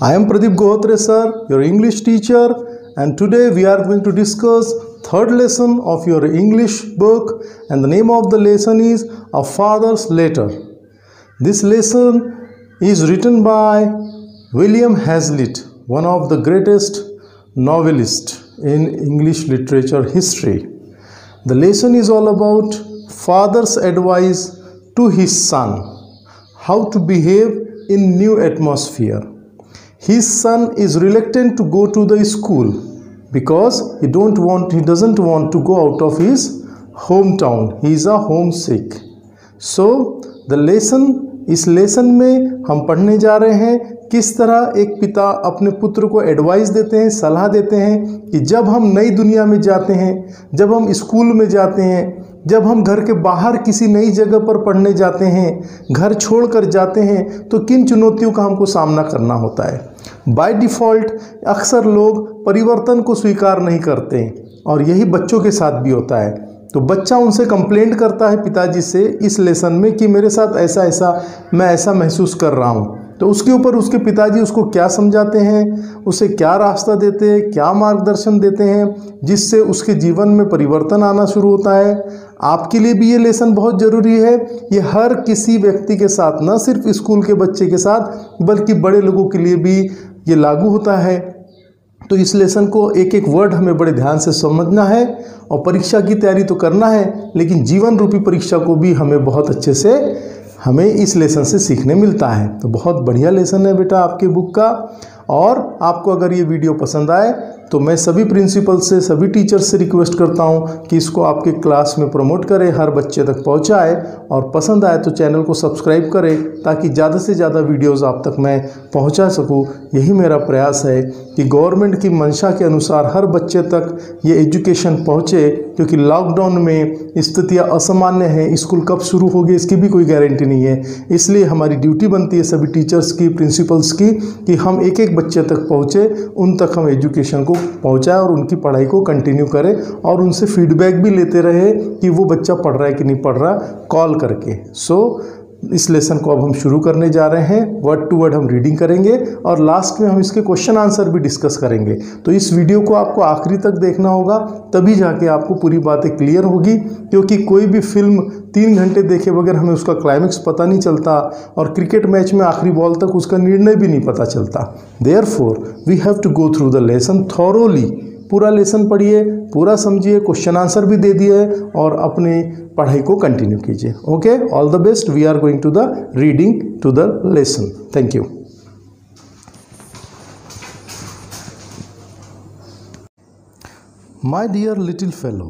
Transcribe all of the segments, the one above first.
I am Pradeep Gohatre sir, your English teacher, and today we are going to discuss third lesson of your English book, and the name of the lesson is A Father's Letter. This lesson is written by William Hazlitt, one of the greatest novelists in English literature history. The lesson is all about father's advice to his son, how to behave in new atmosphere. His son is reluctant to go to the school because he doesn't want to go out of his hometown. He is a homesick. So इस lesson में हम पढ़ने जा रहे हैं किस तरह एक पिता अपने पुत्र को एडवाइस देते हैं, सलाह देते हैं कि जब हम नई दुनिया में जाते हैं, जब हम स्कूल में जाते हैं, जब हम घर के बाहर किसी नई जगह पर पढ़ने जाते हैं, घर छोड़कर जाते हैं, तो किन चुनौतियों का हमको सामना करना होता है। बाय डिफ़ॉल्ट अक्सर लोग परिवर्तन को स्वीकार नहीं करते और यही बच्चों के साथ भी होता है। तो बच्चा उनसे कंप्लेंट करता है पिताजी से इस लेसन में कि मेरे साथ मैं ऐसा महसूस कर रहा हूँ। तो उसके ऊपर उसके पिताजी उसको क्या समझाते हैं, उसे क्या रास्ता देते हैं, क्या मार्गदर्शन देते हैं, जिससे उसके जीवन में परिवर्तन आना शुरू होता है। आपके लिए भी ये लेसन बहुत ज़रूरी है। ये हर किसी व्यक्ति के साथ, न सिर्फ स्कूल के बच्चे के साथ बल्कि बड़े लोगों के लिए भी ये लागू होता है। तो इस लेसन को एक एक वर्ड हमें बड़े ध्यान से समझना है और परीक्षा की तैयारी तो करना है, लेकिन जीवन रूपी परीक्षा को भी हमें बहुत अच्छे से इस लेसन से सीखने मिलता है। तो बहुत बढ़िया लेसन है बेटा आपके बुक का। और आपको अगर ये वीडियो पसंद आए तो मैं सभी प्रिंसिपल से, सभी टीचर्स से रिक्वेस्ट करता हूँ कि इसको आपके क्लास में प्रमोट करें, हर बच्चे तक पहुँचाए, और पसंद आए तो चैनल को सब्सक्राइब करें ताकि ज़्यादा से ज़्यादा वीडियोज़ आप तक मैं पहुँचा सकूँ। यही मेरा प्रयास है कि गवर्नमेंट की मंशा के अनुसार हर बच्चे तक ये एजुकेशन पहुँचे, क्योंकि लॉकडाउन में स्थितियाँ असामान्य हैं। स्कूल कब शुरू होगी इसकी भी कोई गारंटी नहीं है। इसलिए हमारी ड्यूटी बनती है सभी टीचर्स की, प्रिंसिपल्स की, कि हम एक एक बच्चे तक पहुँचे, उन तक हम एजुकेशन को पहुँचाएं और उनकी पढ़ाई को कंटिन्यू करें और उनसे फीडबैक भी लेते रहे कि वो बच्चा पढ़ रहा है कि नहीं पढ़ रहा, कॉल करके। इस लेसन को अब हम शुरू करने जा रहे हैं। वर्ड टू वर्ड हम रीडिंग करेंगे और लास्ट में हम इसके क्वेश्चन आंसर भी डिस्कस करेंगे। तो इस वीडियो को आपको आखिरी तक देखना होगा, तभी जाके आपको पूरी बातें क्लियर होगी, क्योंकि कोई भी फिल्म 3 घंटे देखे बगैर हमें उसका क्लाइमेक्स पता नहीं चलता और क्रिकेट मैच में आखिरी बॉल तक उसका निर्णय भी नहीं पता चलता। Therefore we have to go through the lesson thoroughly. पूरा लेसन पढ़िए, पूरा समझिए, क्वेश्चन आंसर भी दे दिए और अपनी पढ़ाई को कंटिन्यू कीजिए। Okay, all the best. We are going to the reading to the lesson. Thank you. My dear little fellow,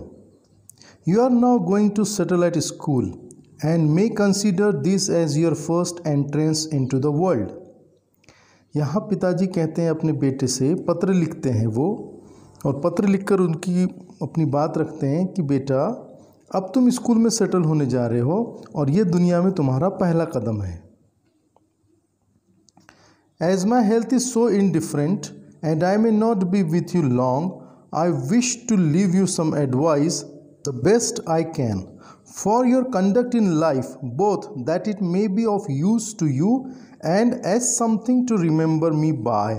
you are now going to settle at school and may consider this as your first entrance into the world. यहाँ पिताजी कहते हैं अपने बेटे से, पत्र लिखते हैं वो, और पत्र लिखकर उनकी अपनी बात रखते हैं कि बेटा अब तुम स्कूल में सेटल होने जा रहे हो और ये दुनिया में तुम्हारा पहला कदम है। As my health is so indifferent and I may not be with you long, I wish to leave you some advice, the best I can, for your conduct in life, both that it may be of use to you and as something to remember me by.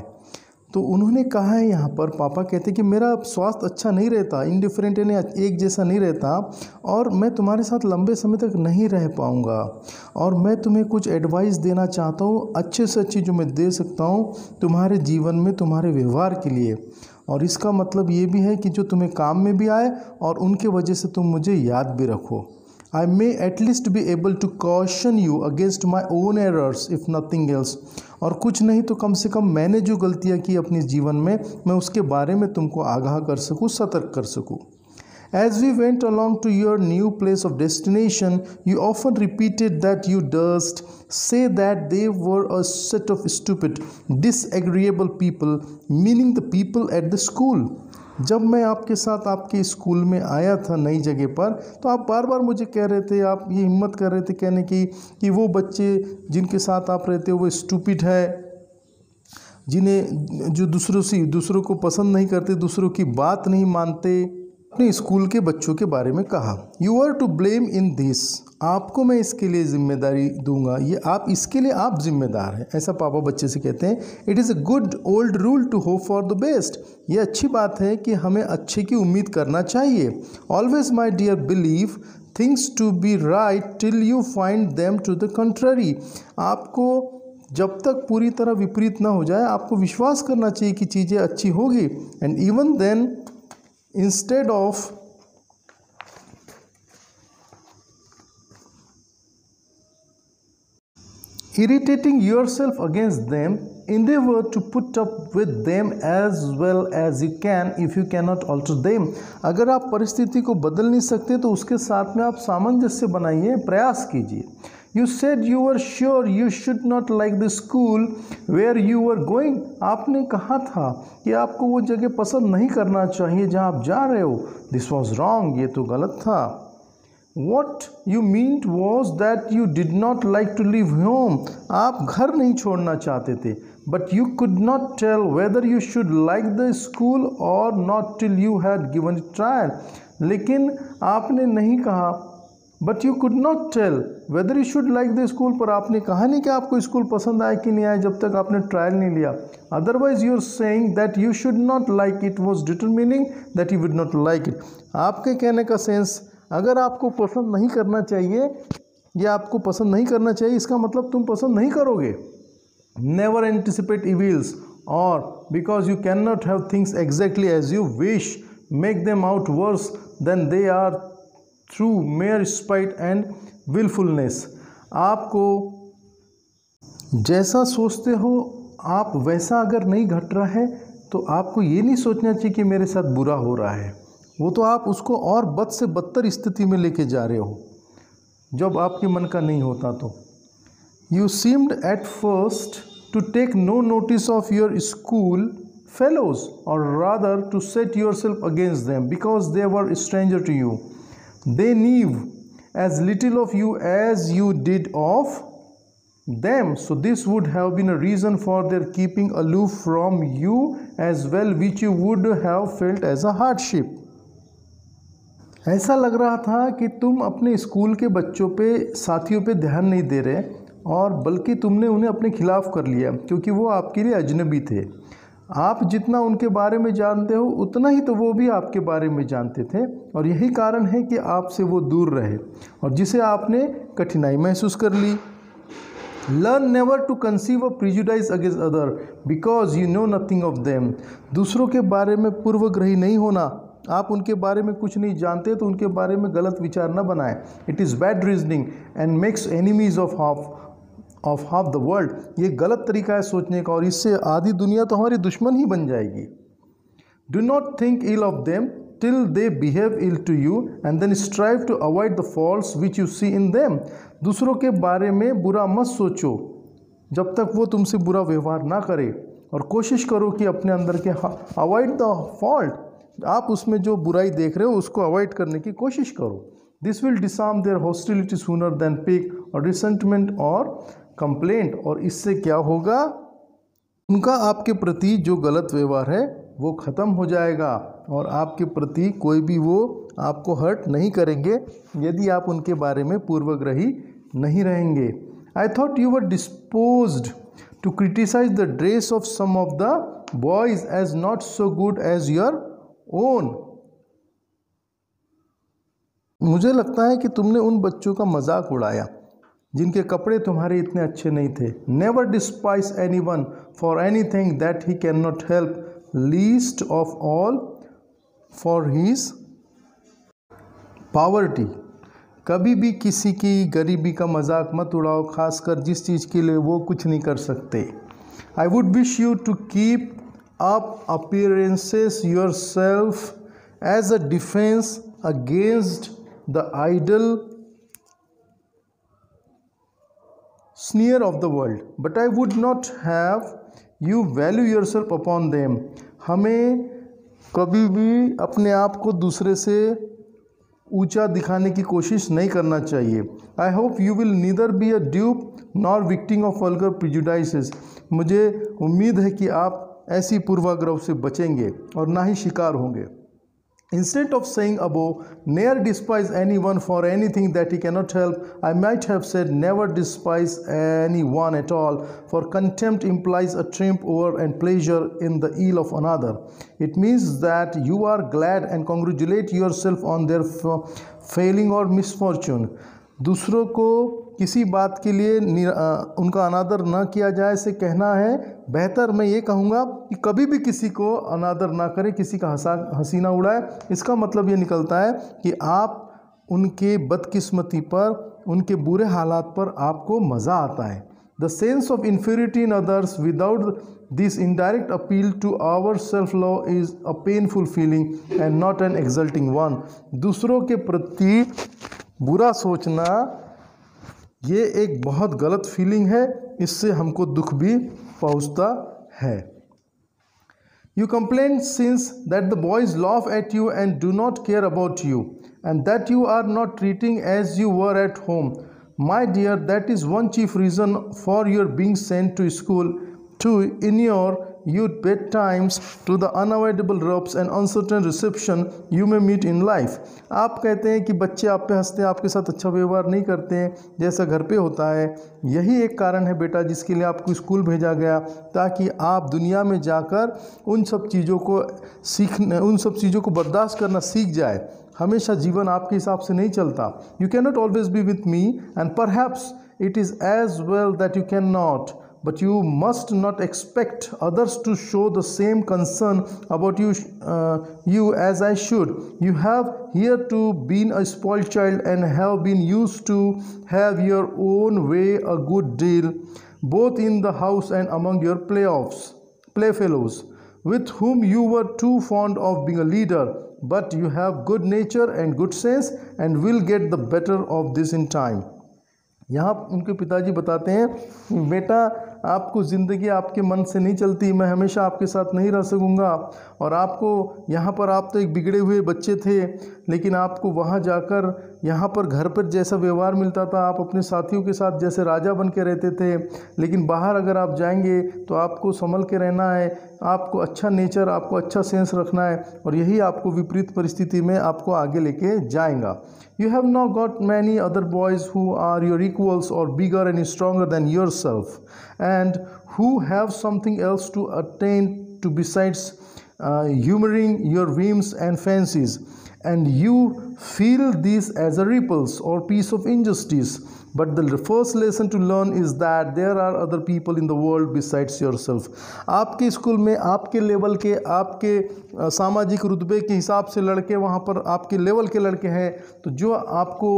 तो उन्होंने कहा है यहाँ पर, पापा कहते हैं कि मेरा स्वास्थ्य अच्छा नहीं रहता, इंडिफरेंट यानी एक जैसा नहीं रहता, और मैं तुम्हारे साथ लंबे समय तक नहीं रह पाऊँगा, और मैं तुम्हें कुछ एडवाइस देना चाहता हूँ, अच्छे से अच्छी जो मैं दे सकता हूँ तुम्हारे जीवन में, तुम्हारे व्यवहार के लिए। और इसका मतलब ये भी है कि जो तुम्हें काम में भी आए और उनके वजह से तुम मुझे याद भी रखो। I may at least be able to caution you against my own errors if nothing else. और कुछ नहीं तो कम से कम मैंने जो गलतियाँ की अपने जीवन में, मैं उसके बारे में तुमको आगाह कर सकूँ, सतर्क कर सकूँ। As we went along to your new place of destination, you often repeated that you durst say that they were a set of stupid, disagreeable people, meaning the people at the school. जब मैं आपके साथ आपके school में आया था नई जगह पर, तो आप बार बार मुझे कह रहे थे, आप ये हिम्मत कर रहे थे कहने की कि वो बच्चे जिनके साथ आप रहते हो वो स्टूपिड है, जिन्हें जो दूसरों को पसंद नहीं करते, दूसरों की बात नहीं मानते, अपने स्कूल के बच्चों के बारे में कहा। You are to blame in this, आपको मैं इसके लिए जिम्मेदारी दूंगा, ये आप इसके लिए आप जिम्मेदार हैं, ऐसा पापा बच्चे से कहते हैं। It is a good old rule to hope for the best, ये अच्छी बात है कि हमें अच्छे की उम्मीद करना चाहिए। Always my dear believe things to be right till you find them to the contrary, आपको जब तक पूरी तरह विपरीत ना हो जाए आपको विश्वास करना चाहिए कि चीज़ें अच्छी होगी। And even then instead of irritating yourself against them, endeavor to put up with them as well as you can if you cannot alter them। अगर आप परिस्थिति को बदल नहीं सकते तो उसके साथ में आप सामंजस्य बनाइए, प्रयास कीजिए। You said you were sure you should not like the school where you were going, आपने कहा था कि आपको वो जगह पसंद नहीं करना चाहिए जहाँ आप जा रहे हो। This was wrong, ये तो गलत था। What you meant was that you did not like to leave home, आप घर नहीं छोड़ना चाहते थे। But you could not tell whether you should like the school or not till you had given it trial, लेकिन आपने नहीं कहा but you could not tell whether you should like the school, पर आपने कहा नहीं कि आपको स्कूल पसंद आए कि नहीं आए जब तक आपने ट्रायल नहीं लिया। Otherwise you are saying that you should not like it was determining that you would not like it, आपके कहने का सेंस अगर आपको पसंद नहीं करना चाहिए या आपको पसंद नहीं करना चाहिए इसका मतलब तुम पसंद नहीं करोगे। नेवर एंटिसिपेट इविल्स और because you can not have things exactly as you wish make them out worse than they are through mere spite and wilfulness, आपको जैसा सोचते हो आप वैसा अगर नहीं घट रहा है तो आपको ये नहीं सोचना चाहिए कि मेरे साथ बुरा हो रहा है, वो तो आप उसको और बद से बदतर स्थिति में लेके जा रहे हो जब आपके मन का नहीं होता। तो you seemed at first to take no notice of your school fellows और rather to set your self against them because they were stranger to you. They knew as little of you as you did of them, so this would have been a reason for their keeping aloof from you as well, which you would have felt as a hardship। ऐसा लग रहा था कि तुम अपने school के बच्चों पे साथियों पे ध्यान नहीं दे रहे और बल्कि तुमने उन्हें अपने खिलाफ कर लिया क्योंकि वो आपके लिए अजनबी थे। आप जितना उनके बारे में जानते हो उतना ही तो वो भी आपके बारे में जानते थे और यही कारण है कि आपसे वो दूर रहे और जिसे आपने कठिनाई महसूस कर ली। Learn never to conceive a prejudice against other because you know nothing of them, दूसरों के बारे में पूर्वग्रही नहीं होना, आप उनके बारे में कुछ नहीं जानते तो उनके बारे में गलत विचार न बनाएं। It is bad reasoning and makes enemies of half the world, ये गलत तरीका है सोचने का और इससे आधी दुनिया तो हमारी दुश्मन ही बन जाएगी। Do not think ill of them till they behave ill to you and then strive to avoid the faults which you see in them, दूसरों के बारे में बुरा मत सोचो जब तक वो तुमसे बुरा व्यवहार ना करे और कोशिश करो कि अपने अंदर के अवॉइड द फॉल्ट, आप उसमें जो बुराई देख रहे हो उसको अवॉइड करने की कोशिश करो। This will disarm their hostility sooner than pique or resentment or complaint, और इससे क्या होगा उनका आपके प्रति जो गलत व्यवहार है वो ख़त्म हो जाएगा और आपके प्रति कोई भी वो आपको हर्ट नहीं करेंगे यदि आप उनके बारे में पूर्वग्रही नहीं रहेंगे। I thought you were disposed to criticise the dress of some of the boys as not so good as your own, मुझे लगता है कि तुमने उन बच्चों का मजाक उड़ाया जिनके कपड़े तुम्हारे इतने अच्छे नहीं थे। Never despise any one for any thing that he can not help, least of all for his poverty, कभी भी किसी की गरीबी का मजाक मत उड़ाओ, खासकर जिस चीज़ के लिए वो कुछ नहीं कर सकते। I would wish you to keep up appearances yourself as a defence against the idle sneer of the world, but I would not have you value yourself upon them। हमें कभी भी अपने आप को दूसरे से ऊंचा दिखाने की कोशिश नहीं करना चाहिए। I hope you will neither be a dupe nor victim of vulgar prejudices। मुझे उम्मीद है कि आप ऐसी पूर्वाग्रह से बचेंगे और ना ही शिकार होंगे। Instead of saying above, ne'er despise anyone for anything that he cannot help, I might have said never despise anyone at all, for contempt implies a triumph over and pleasure in the ill of another. It means that you are glad and congratulate yourself on their failing or misfortune. दूसरों को किसी बात के लिए उनका अनादर न किया जाए से कहना है, बेहतर मैं ये कहूँगा कि कभी भी किसी को अनादर ना करें, किसी का हंसी ना उड़ाए। इसका मतलब ये निकलता है कि आप उनके बदकिस्मती पर, उनके बुरे हालात पर आपको मज़ा आता है। The sense of inferiority in others without this indirect appeal to our self-love is a painful feeling and not an exulting one. दूसरों के प्रति बुरा सोचना ये एक बहुत गलत फीलिंग है, इससे हमको दुख भी पहुंचता है। You complain since that the boys laugh at you and do not care about you, and that you are not treating as you were at home. My dear, that is one chief reason for your being sent to school, to inure you bedtimes to the unavoidable rubs and uncertain reception you may meet in life. आप कहते हैं कि बच्चे आप पे हंसते हैं, आपके साथ अच्छा व्यवहार नहीं करते हैं जैसा घर पे होता है। यही एक कारण है बेटा जिसके लिए आपको स्कूल भेजा गया, ताकि आप दुनिया में जाकर उन सब चीज़ों को सीखने, उन सब चीज़ों को बर्दाश्त करना सीख जाए। हमेशा जीवन आपके हिसाब से नहीं चलता। You can not always be with me and perhaps it is as well that you can not, but you must not expect others to show the same concern about you as I should. You have hitherto been a spoiled child and have been used to have your own way a good deal, both in the house and among your playfellows, with whom you were too fond of being a leader. But you have good nature and good sense and will get the better of this in time. यहाँ उनके पिताजी बताते हैं, बेटा आपको ज़िंदगी आपके मन से नहीं चलती, मैं हमेशा आपके साथ नहीं रह सकूँगा। और आपको यहाँ पर, आप तो एक बिगड़े हुए बच्चे थे, लेकिन आपको वहाँ जाकर, यहाँ पर घर पर जैसा व्यवहार मिलता था, आप अपने साथियों के साथ जैसे राजा बन के रहते थे, लेकिन बाहर अगर आप जाएंगे तो आपको संभल के रहना है, आपको अच्छा नेचर, आपको अच्छा सेंस रखना है, और यही आपको विपरीत परिस्थिति में आपको आगे लेके जाएगा। You have now got many other boys who are your equals or bigger and stronger than yourself, and who have something else to attain to besides humoring your whims and fancies, and you feel this as a repulse or piece of injustice. But the first lesson to learn is that there are other people in the world besides yourself. आपके school में आपके level के, आपके सामाजिक रुतबे के हिसाब से लड़के वहाँ पर आपके लेवल के लड़के हैं, तो जो आपको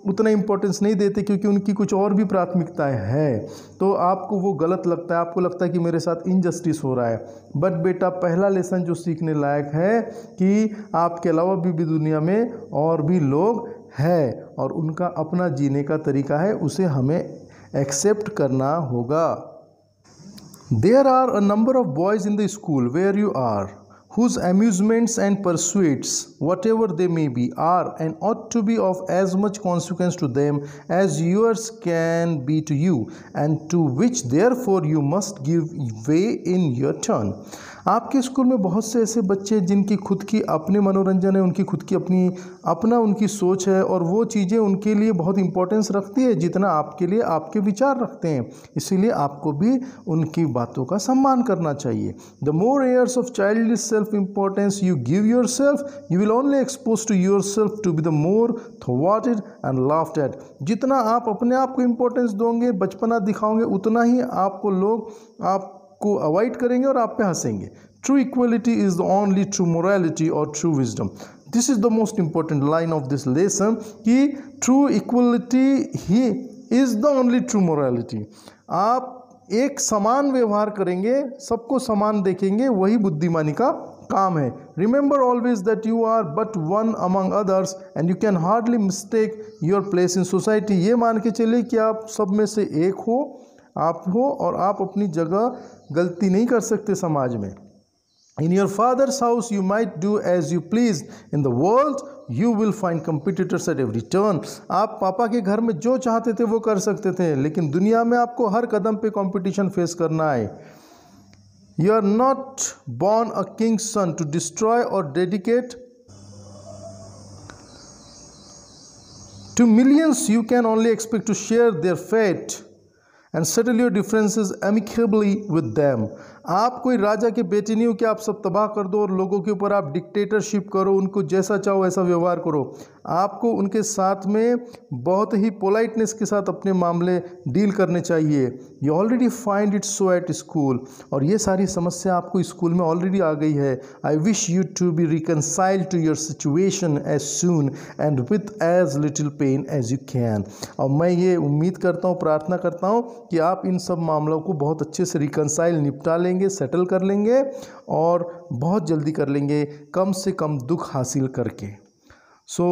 उतना इम्पोर्टेंस नहीं देते क्योंकि उनकी कुछ और भी प्राथमिकताएं हैं, तो आपको वो गलत लगता है, आपको लगता है कि मेरे साथ इनजस्टिस हो रहा है। बट बेटा, पहला लेसन जो सीखने लायक है कि आपके अलावा भी दुनिया में और भी लोग है, और उनका अपना जीने का तरीका है, उसे हमें एक्सेप्ट करना होगा। There are a number of boys in the school where you are, whose amusements and pursuits, whatever they may be, are and ought to be of as much consequence to them as yours can be to you, and to which therefore you must give way in your turn. आपके school में बहुत से ऐसे बच्चे जिनकी खुद की अपने मनोरंजन है, उनकी खुद की अपना उनकी सोच है, और वो चीज़ें उनके लिए बहुत इंपॉर्टेंस रखती है जितना आपके लिए आपके विचार रखते हैं। इसीलिए आपको भी उनकी बातों का सम्मान करना चाहिए। The more airs of childish self importance you give your self, you will only expose to your self to be the more थ्वाटेड एंड लाफ्ड एट। जितना आप अपने आप को इम्पोर्टेंस दोगे, बचपना दिखाओगे, उतना ही आपको लोग को अवॉइड करेंगे और आप पे हंसेंगे। True equality is the only true morality और true wisdom. This is the most important line of this lesson कि ट्रू इक्वलिटी ही is the only true morality. आप एक समान व्यवहार करेंगे, सबको समान देखेंगे, वही बुद्धिमानी का काम है। Remember always that you are but one among others and you can hardly mistake your place in society. ये मान के चलिए कि आप सब में से एक हो, आप हो, और आप अपनी जगह गलती नहीं कर सकते समाज में। In your father's house you might do as you please, in the world you will find competitors at every turn. आप पापा के घर में जो चाहते थे वो कर सकते थे, लेकिन दुनिया में आपको हर कदम पे कंपटीशन फेस करना है। You are not born a king's son to destroy or dedicate To millions you can only expect to share their fate and settle your differences amicably with them. आप कोई राजा के बेटे नहीं हो कि आप सब तबाह कर दो और लोगों के ऊपर आप डिक्टेटरशिप करो, उनको जैसा चाहो वैसा व्यवहार करो। आपको उनके साथ में बहुत ही पोलाइटनेस के साथ अपने मामले डील करने चाहिए। You already find it so at school, और ये सारी समस्या आपको स्कूल में ऑलरेडी आ गई है। I wish you to be reconciled to your situation as soon and with as little pain as you can. और मैं ये उम्मीद करता हूँ, प्रार्थना करता हूँ कि आप इन सब मामलों को बहुत अच्छे से रिकनसाइल, निपटा लेंगे, सेटल कर लेंगे और बहुत जल्दी कर लेंगे, कम से कम दुख हासिल करके। So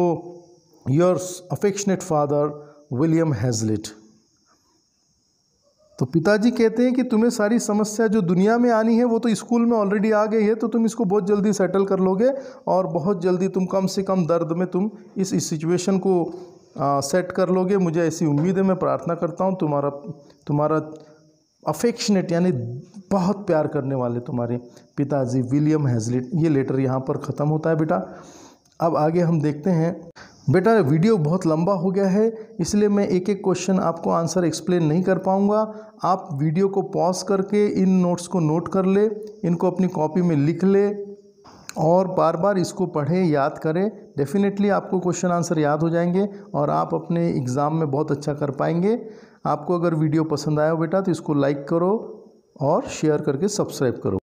your affectionate father William Hazlitt. तो पिताजी कहते हैं कि तुम्हें सारी समस्या जो दुनिया में आनी है वो तो स्कूल में ऑलरेडी आ गई है, तो तुम इसको बहुत जल्दी सेटल कर लोगे और बहुत जल्दी तुम कम से कम दर्द में तुम इस सिचुएशन को सेट कर लोगे। मुझे ऐसी उम्मीद है, मैं प्रार्थना करता हूँ। तुम्हारा अफेक्शनेट यानी बहुत प्यार करने वाले तुम्हारे पिताजी विलियम हैजलिट। ये लेटर यहाँ पर ख़त्म होता है बेटा। अब आगे हम देखते हैं। बेटा वीडियो बहुत लंबा हो गया है, इसलिए मैं एक एक क्वेश्चन आपको आंसर एक्सप्लेन नहीं कर पाऊँगा। आप वीडियो को पॉज करके इन नोट्स को नोट कर ले, इनको अपनी कॉपी में लिख ले और बार बार इसको पढ़ें, याद करें। डेफिनेटली आपको क्वेश्चन आंसर याद हो जाएंगे और आप अपने एग्ज़ाम में बहुत अच्छा कर पाएंगे। आपको अगर वीडियो पसंद आया हो बेटा तो इसको लाइक करो और शेयर करके सब्सक्राइब करो।